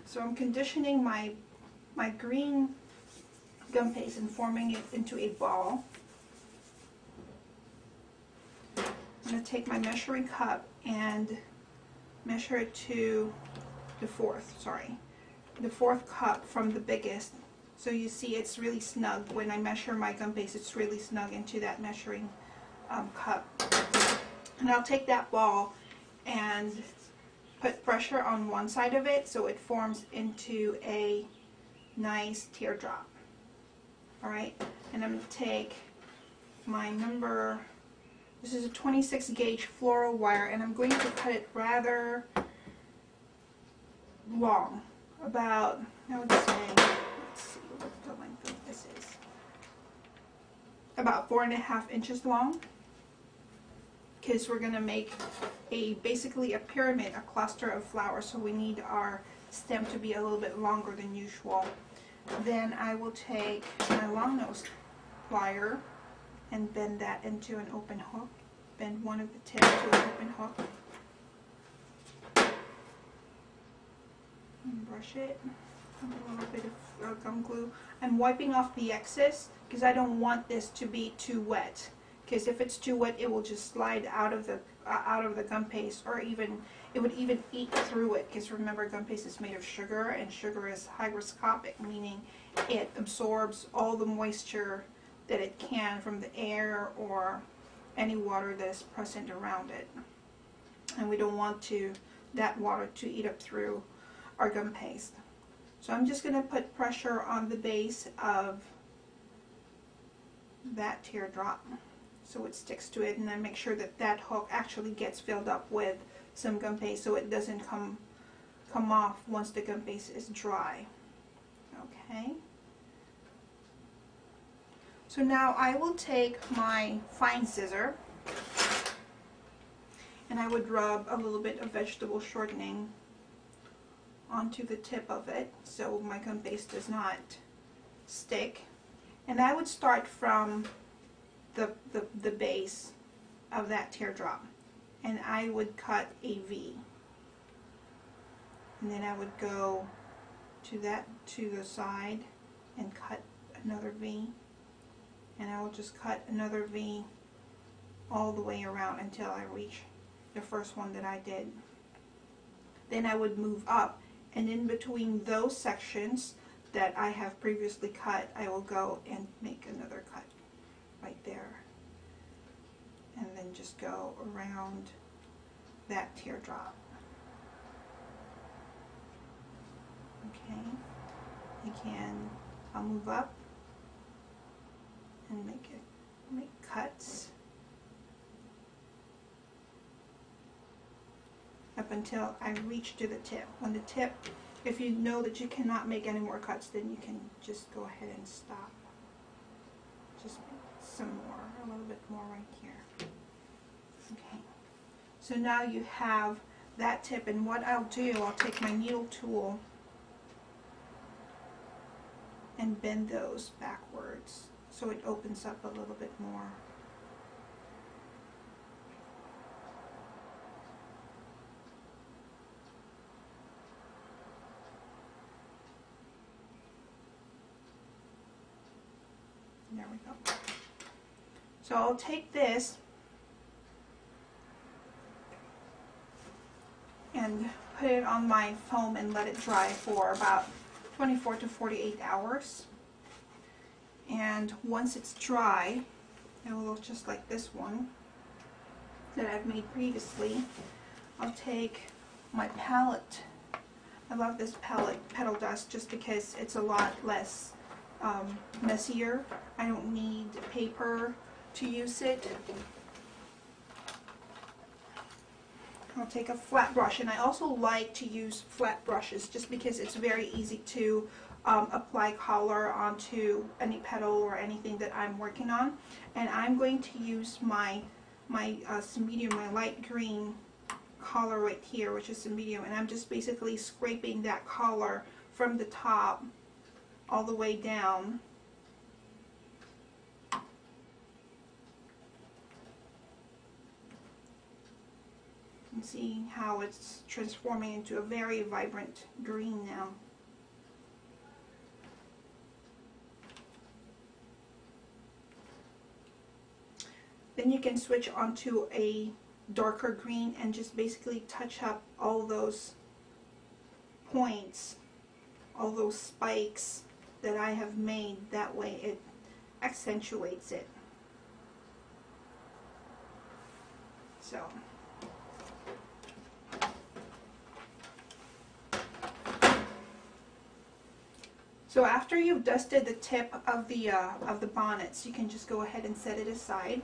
So I'm conditioning my green gum paste and forming it into a ball. I'm going to take my measuring cup and measure it to the fourth cup from the biggest. So you see it's really snug. When I measure my gum paste, it's really snug into that measuring cup. And I'll take that ball and put pressure on one side of it so it forms into a nice teardrop. Alright, and I'm going to take my this is a 26 gauge floral wire, and I'm going to cut it rather long, about, I would say, let's see what the length of this is, about 4.5 inches long, because we're going to make basically a pyramid, a cluster of flowers, so we need our stem to be a little bit longer than usual. Then I will take my long nose plier and bend that into an open hook. Bend one of the tips to an open hook. And brush it with a little bit of gum glue. I'm wiping off the excess because I don't want this to be too wet. Because if it's too wet, it will just slide out of the gum paste, or it would even eat through it. Because remember, gum paste is made of sugar, and sugar is hygroscopic, meaning it absorbs all the moisture that it can from the air or any water that is present around it. And we don't want that water to eat up through our gum paste. So I'm just going to put pressure on the base of that teardrop so it sticks to it, and then make sure that that hook actually gets filled up with some gum paste so it doesn't come off once the gum paste is dry. Okay. So now I will take my fine scissor and I would rub a little bit of vegetable shortening onto the tip of it so my gum paste does not stick. And I would start from the base of that teardrop, and I would cut a V, and then I would go to the side and cut another V, and I will just cut another V all the way around until I reach the first one that I did. Then I would move up, and in between those sections that I have previously cut, I will go and make another cut right there, and then just go around that teardrop. Okay, I'll move up and make cuts up until I reach to the tip. When the tip, if you know that you cannot make any more cuts, then you can just go ahead and stop. Just some more, a little bit more right here. Okay, so now you have that tip, and what I'll do, I'll take my needle tool and bend those backwards so it opens up a little bit more. There we go. So I'll take this and put it on my foam and let it dry for about 24 to 48 hours. And once it's dry, it will look just like this one that I've made previously. I'll take my palette. I love this palette, Petal Dust, just because it's a lot less messier. I don't need paper to use it. I'll take a flat brush, and I also like to use flat brushes just because it's very easy to apply color onto any petal or anything that I'm working on. And I'm going to use my medium, my light green color right here, which is the medium, and I'm just basically scraping that color from the top all the way down. can see how it's transforming into a very vibrant green now. Then you can switch onto a darker green and just basically touch up all those points, all those spikes that I have made. That way it accentuates it. So after you've dusted the tip of the bonnets, you can just go ahead and set it aside.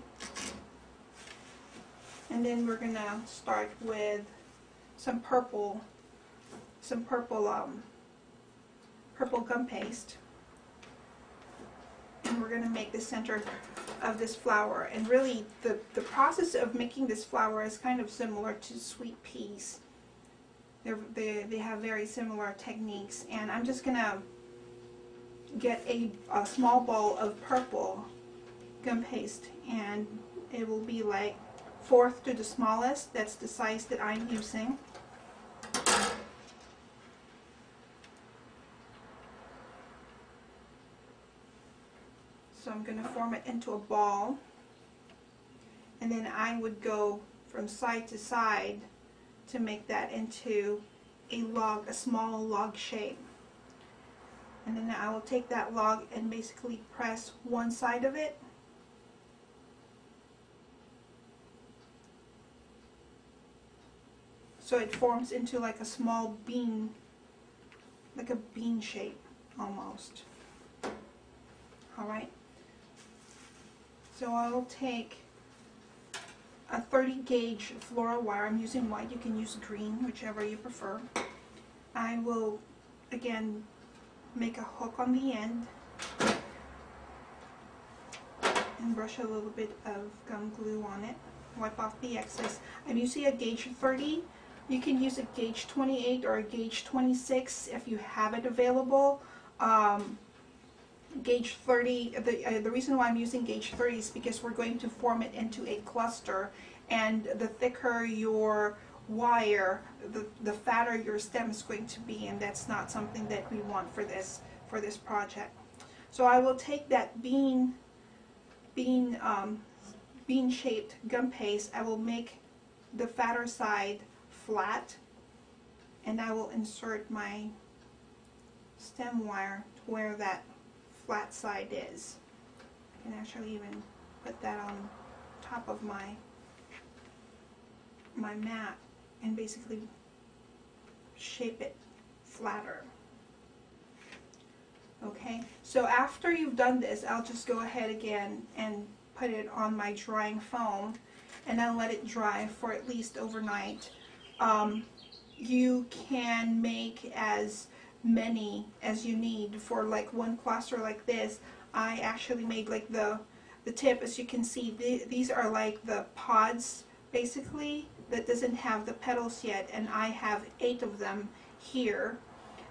And then we're gonna start with some purple gum paste, and we're gonna make the center of this flower. And really, the process of making this flower is kind of similar to sweet peas. They have very similar techniques, and I'm just gonna get a small ball of purple gum paste, and it will be like 4th to the smallest. That's the size that I'm using. So I'm going to form it into a ball, and then I would go from side to side to make that into a log, a small log shape. And then I will take that log and basically press one side of it. So it forms into like a small bean, like a bean shape almost. Alright. So I will take a 30 gauge floral wire. I'm using white, you can use green, whichever you prefer. I will again make a hook on the end and brush a little bit of gum glue on it. Wipe off the excess. I'm using a gauge 30. You can use a gauge 28 or a gauge 26 if you have it available. Gauge 30, the reason why I'm using gauge 30 is because we're going to form it into a cluster, and the thicker your wire, the fatter your stem is going to be, and that's not something that we want for this project. So I will take that bean shaped gum paste. I will make the fatter side flat, and I will insert my stem wire to where that flat side is. I can actually even put that on top of my mat and basically shape it flatter. Okay, so after you've done this, I'll just go ahead again and put it on my drying foam, and I'll let it dry for at least overnight. You can make as many as you need for like one cluster like this. I actually made like the tip, as you can see, these are like the pods basically that doesn't have the petals yet, and I have 8 of them here.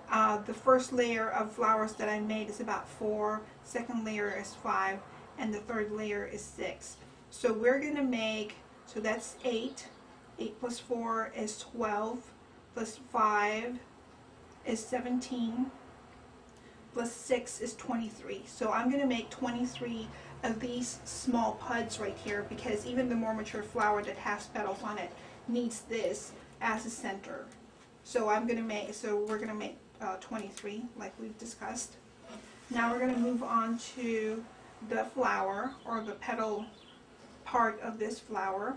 The first layer of flowers that I made is about 4, second layer is 5, and the third layer is 6. So we're going to make, so that's 8. 8 plus 4 is 12, plus 5 is 17, plus 6 is 23. So I'm going to make 23 of these small pods right here, because even the more mature flower that has petals on it needs this as a center. So we're going to make 23 like we've discussed. Now we're going to move on to the flower, or the petal part of this flower.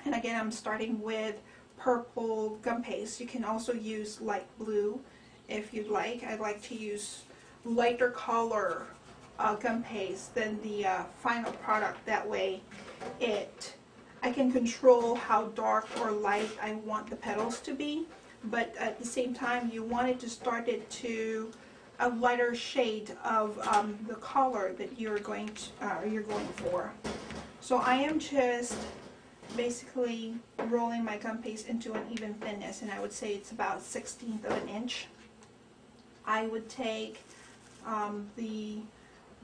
And again, I'm starting with purple gum paste. You can also use light blue if you'd like. I like to use lighter color gum paste than the final product. That way I can control how dark or light I want the petals to be, but at the same time you want it to start it to a lighter shade of the color that you're going for. So I am just basically rolling my gum paste into an even thinness, and I would say it's about 1/16 of an inch. I would take the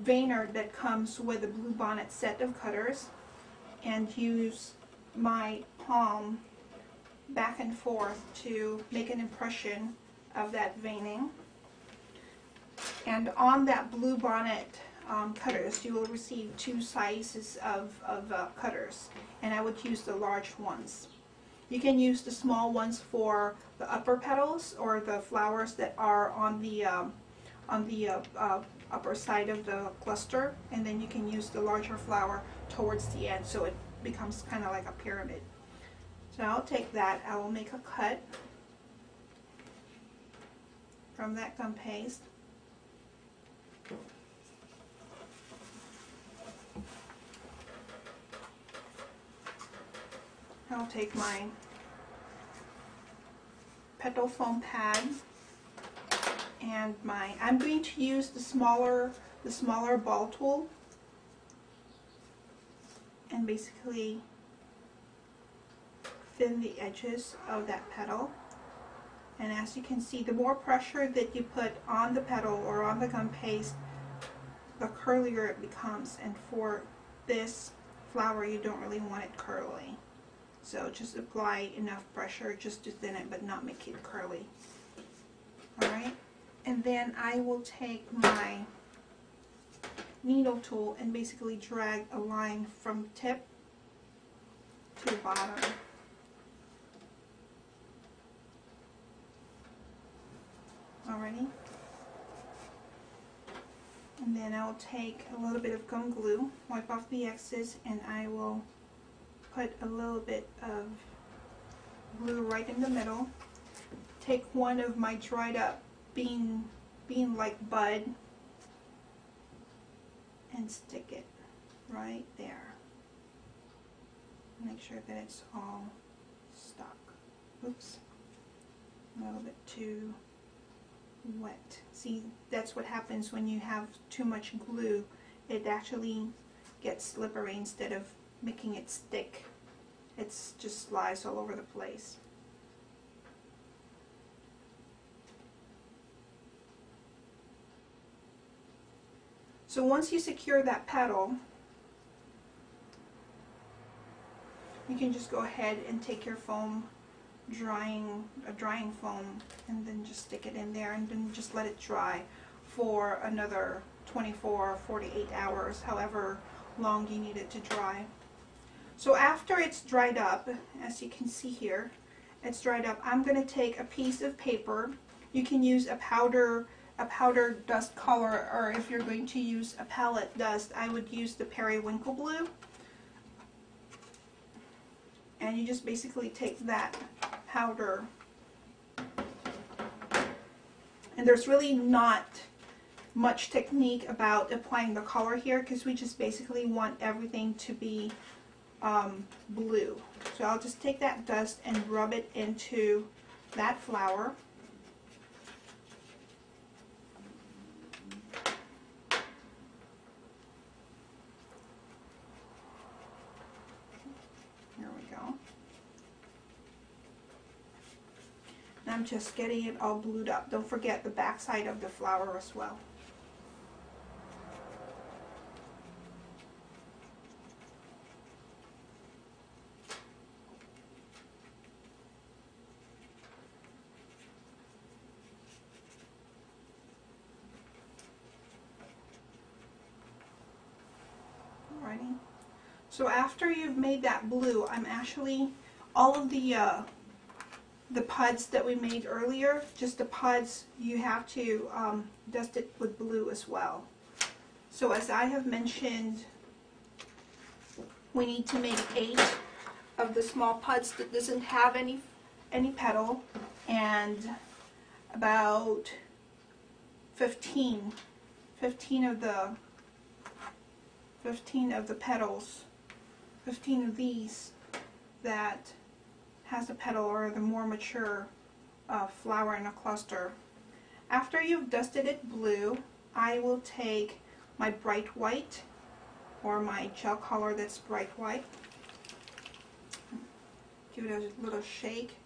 veiner that comes with a Bluebonnet set of cutters and use my palm back and forth to make an impression of that veining. And on that Bluebonnet cutters, you will receive 2 sizes of cutters, and I would use the large ones. You can use the small ones for the upper petals or the flowers that are on the upper side of the cluster, and then you can use the larger flower towards the end so it becomes kind of like a pyramid. So I'll take that, I will make a cut from that gum paste. I'll take my petal foam pad and I'm going to use the smaller ball tool and basically thin the edges of that petal. And as you can see, the more pressure that you put on the petal or on the gum paste, the curlier it becomes. And for this flower, you don't really want it curly. So just apply enough pressure just to thin it, but not make it curly. Alright, and then I will take my needle tool and basically drag a line from tip to bottom. Alrighty, and then I'll take a little bit of gum glue, wipe off the excess, and I will put a little bit of glue right in the middle. Take one of my dried up bean-like bud and stick it right there. Make sure that it's all stuck. Oops, a little bit too wet. See, that's what happens when you have too much glue. It actually gets slippery instead of making it stick. It's just slides all over the place. So once you secure that petal, you can just go ahead and take your foam, drying foam, and then just stick it in there and then just let it dry for another 24 or 48 hours, however long you need it to dry. So after it's dried up, as you can see here, it's dried up, I'm going to take a piece of paper. You can use a powder dust color, or if you're going to use a palette dust, I would use the periwinkle blue. And you just basically take that powder, and there's really not much technique about applying the color here because we just basically want everything to be blue. So I'll just take that dust and rub it into that flower. There we go. And I'm just getting it all blued up. Don't forget the back side of the flower as well. Alrighty. So after you've made that blue, I'm actually, all of the pods that we made earlier, just the pods, you have to dust it with blue as well. So as I have mentioned, we need to make 8 of the small pods that doesn't have any petal, and about 15 of the petals, 15 of these that has a petal or the more mature flower in a cluster. After you've dusted it blue, I will take my bright white or my gel color that's bright white. Give it a little shake.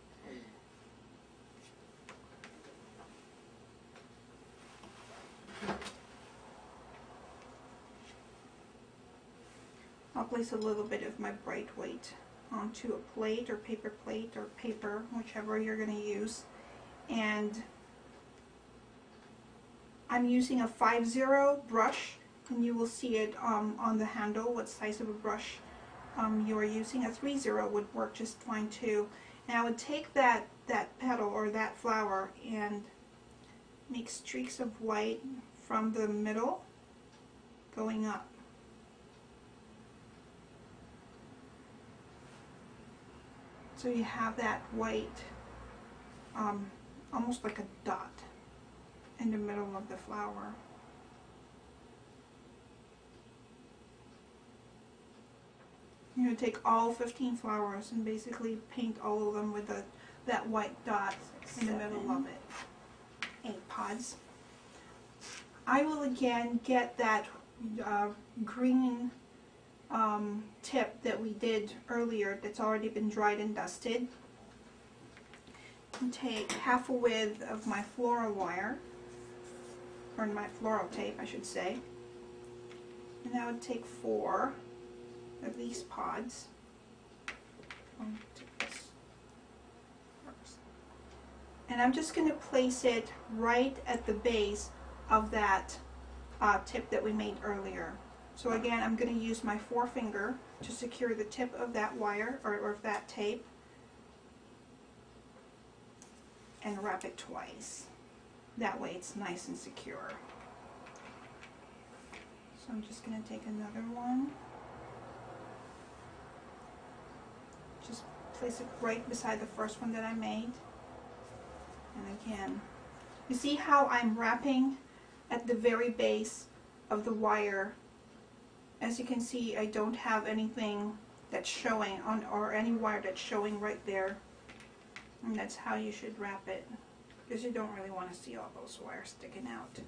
I'll place a little bit of my bright white onto a plate or paper plate or paper, whichever you're going to use. And I'm using a 5-0 brush, and you will see it on the handle what size of a brush you are using. A 3-0 would work just fine too. And I would take that petal or that flower and make streaks of white from the middle going up. So you have that white, almost like a dot in the middle of the flower. You're going to take all 15 flowers and basically paint all of them with that white dot in the middle of it. 8 pods. I will again get that green tip that we did earlier that's already been dried and dusted, and take half a width of my floral wire, or my floral tape I should say, and I would take 4 of these pods. I'll take this first. And I'm just going to place it right at the base of that tip that we made earlier. So again, I'm going to use my forefinger to secure the tip of that wire or of that tape and wrap it twice. That way it's nice and secure. So I'm just going to take another one. Just place it right beside the first one that I made. And again, you see how I'm wrapping at the very base of the wire. As you can see, I don't have anything that's showing on, or any wire that's showing right there. And that's how you should wrap it, because you don't really want to see all those wires sticking out.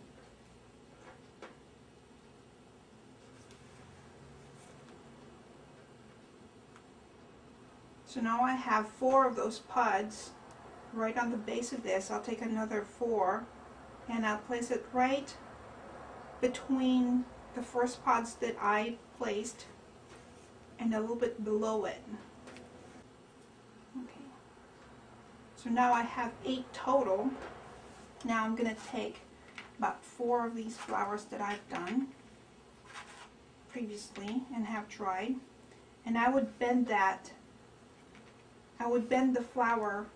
So now I have 4 of those pods right on the base of this. I'll take another 4 and I'll place it right between the first pods that I placed and a little bit below it. Okay. So now I have 8 total. Now I'm going to take about 4 of these flowers that I've done previously and have dried, and I would bend that. I would bend the flower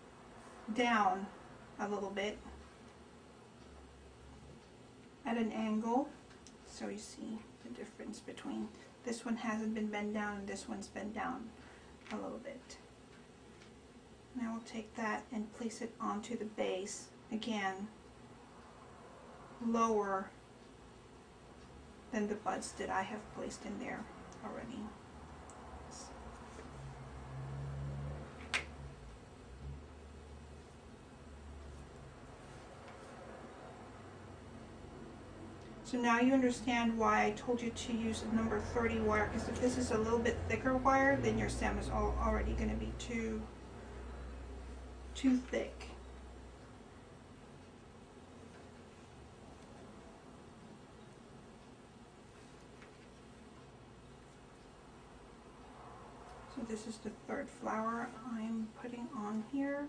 down a little bit at an angle, so you see the difference between this one hasn't been bent down and this one's bent down a little bit. Now we'll take that and place it onto the base, again lower than the buds that I have placed in there already. So now you understand why I told you to use a number 30 wire, because if this is a little bit thicker wire, then your stem is already going to be too thick. So this is the 3rd flower I'm putting on here,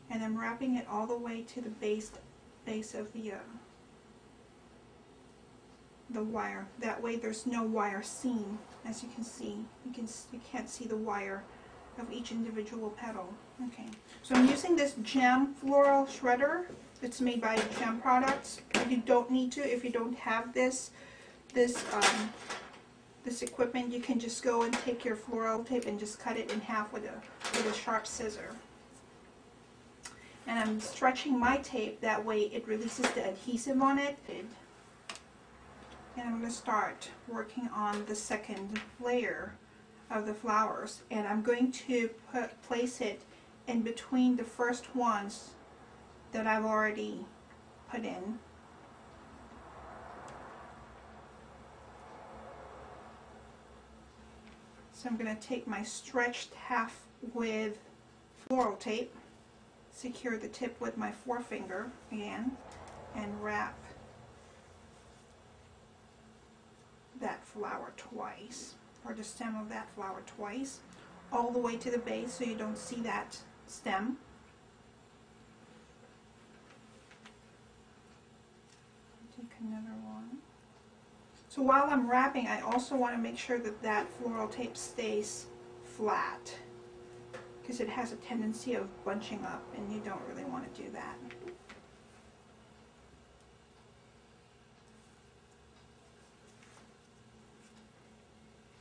and I'm wrapping it all the way to the base of the wire. That way there's no wire seam. As you can see, you can't see the wire of each individual petal. Okay, so I'm using this Gem floral shredder. It's made by Gem Products. You don't need to if you don't have this equipment. You can just go and take your floral tape and just cut it in half with a sharp scissor. And I'm stretching my tape, that way it releases the adhesive on it. And I'm going to start working on the 2nd layer of the flowers, and I'm going to place it in between the first ones that I've already put in. So I'm going to take my stretched half width floral tape, secure the tip with my forefinger again, and wrap that flower twice, or the stem of that flower twice. all the way to the base so you don't see that stem. Take another one. So while I'm wrapping, I also want to make sure that that floral tape stays flat, because it has a tendency of bunching up and you don't really want to do that.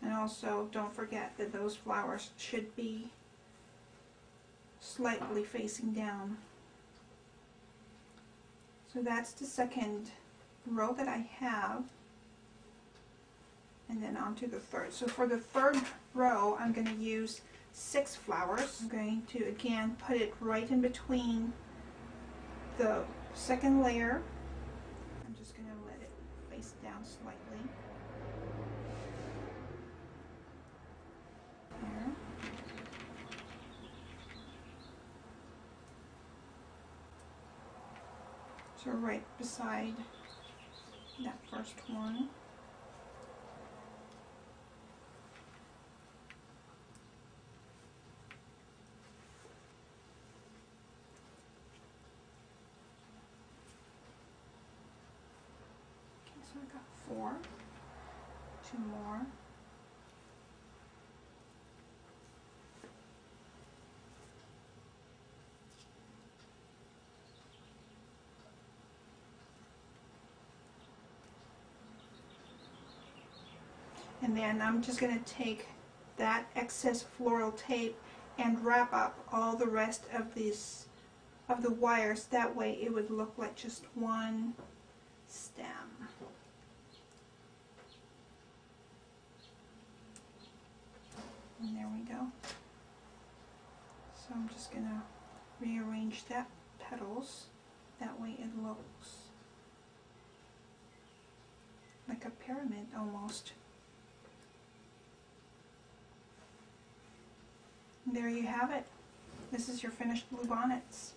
And also don't forget that those flowers should be slightly facing down. So that's the second row that I have, and then on to the third. So for the third row, I'm going to use 6 flowers. I'm going to again put it right in between the second layer. I'm just going to let it face down slightly. Here. So right beside that first one. Okay, so I got 4. 2 more. And then I'm just going to take that excess floral tape and wrap up all the rest of the wires. That way it would look like just one stem. And there we go. So I'm just going to rearrange that petals. That way it looks like a pyramid almost. And there you have it. This is your finished Bluebonnets.